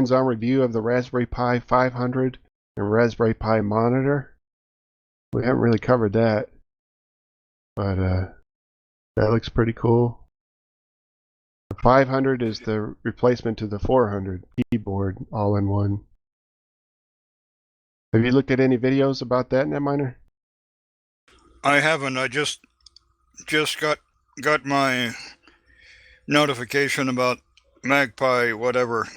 hands-on review of the Raspberry Pi 500 and Raspberry Pi monitor. We haven't really covered that, but that looks pretty cool. The 500 is the replacement to the 400 keyboard, all in one. Have you looked at any videos about that, Netminer? I haven't. I just got my notification about Magpie, whatever.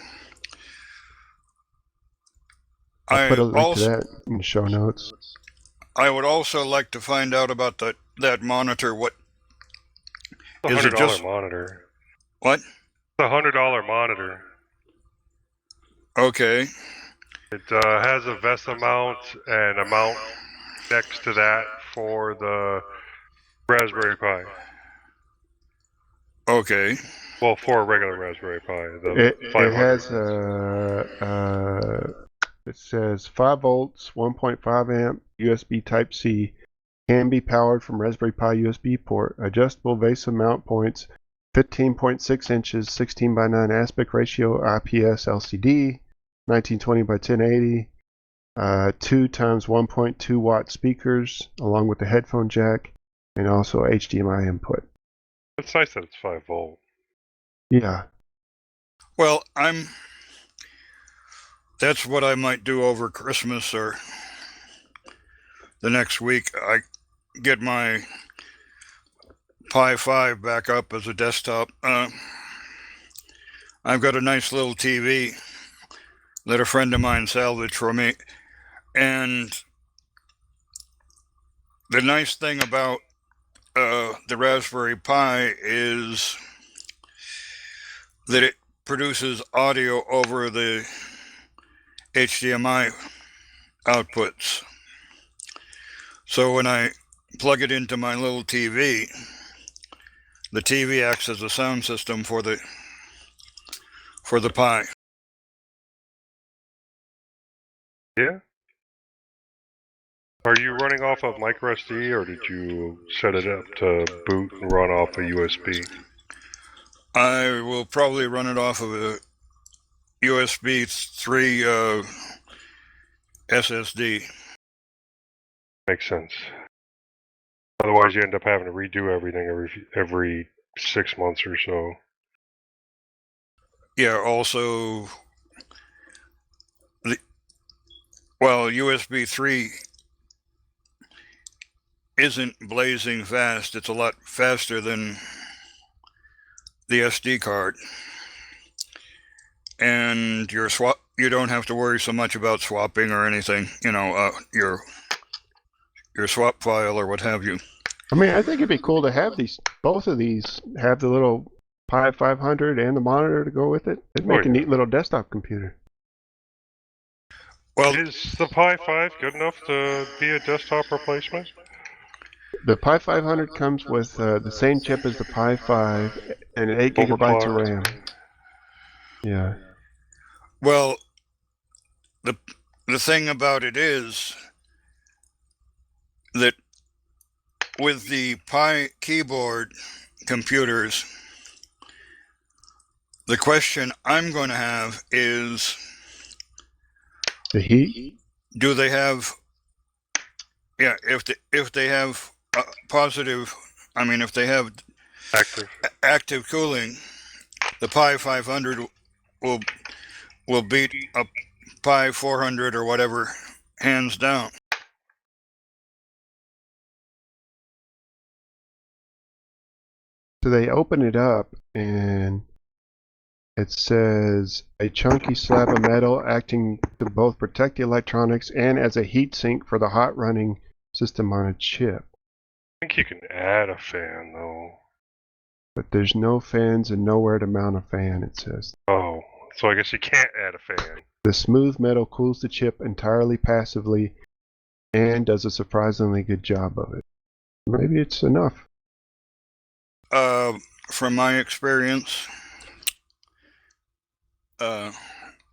I'll put a link to that in the show notes. I would also like to find out about that monitor. What is it? Just monitor? What? It's a $100 monitor. Okay. It has a VESA mount and a mount next to that for the Raspberry Pi. Okay. Well, for a regular Raspberry Pi. It has it says 5 volts, 1.5 amp, USB Type-C, can be powered from Raspberry Pi USB port, adjustable VESA mount points, 15.6 inches, 16 by 9 aspect ratio IPS LCD, 1920 by 1080, 2 times 1.2 watt speakers, along with the headphone jack, and also HDMI input. It's nice that it's 5 volt. Yeah. Well, that's what I might do over Christmas or the next week. I get my Pi 5 back up as a desktop. I've got a nice little TV that a friend of mine salvaged for me. And the nice thing about the Raspberry Pi is that it produces audio over the HDMI outputs. So when I plug it into my little TV, the TV acts as a sound system for the Pi. Yeah. Are you running off of micro SD, or did you set it up to boot and run off a USB? I will probably run it off of a USB 3 SSD. Makes sense. Otherwise, you end up having to redo everything every 6 months or so. Yeah. Also, USB 3 isn't blazing fast. It's a lot faster than the SD card, and you don't have to worry so much about swapping or anything. Your swap file or what have you. I mean, I think it'd be cool to have both of these have the little Pi 500 and the monitor to go with it. It'd make a neat little desktop computer. Well, is the Pi 5 good enough to be a desktop replacement? The Pi 500 comes with the same chip as the Pi 5 and 8 gigabytes of RAM. Yeah. Well, the thing about it is that with the Pi keyboard computers, the question I'm going to have is, the heat? Do they have? Yeah, if they have positive, if they have active cooling, the Pi 500 will beat a Pi 400 or whatever hands down. So they open it up and it says a chunky slab of metal acting to both protect the electronics and as a heat sink for the hot running system on a chip. I think you can add a fan though. But there's no fans and nowhere to mount a fan, it says. Oh, so I guess you can't add a fan. The smooth metal cools the chip entirely passively and does a surprisingly good job of it. Maybe it's enough. From my experience,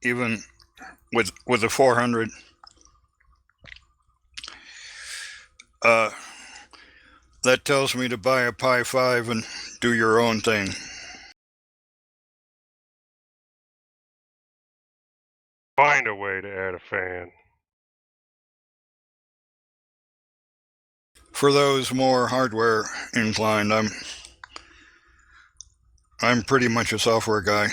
even with the 400, that tells me to buy a Pi 5 and do your own thing. find a way to add a fan. For those more hardware inclined, I'm pretty much a software guy.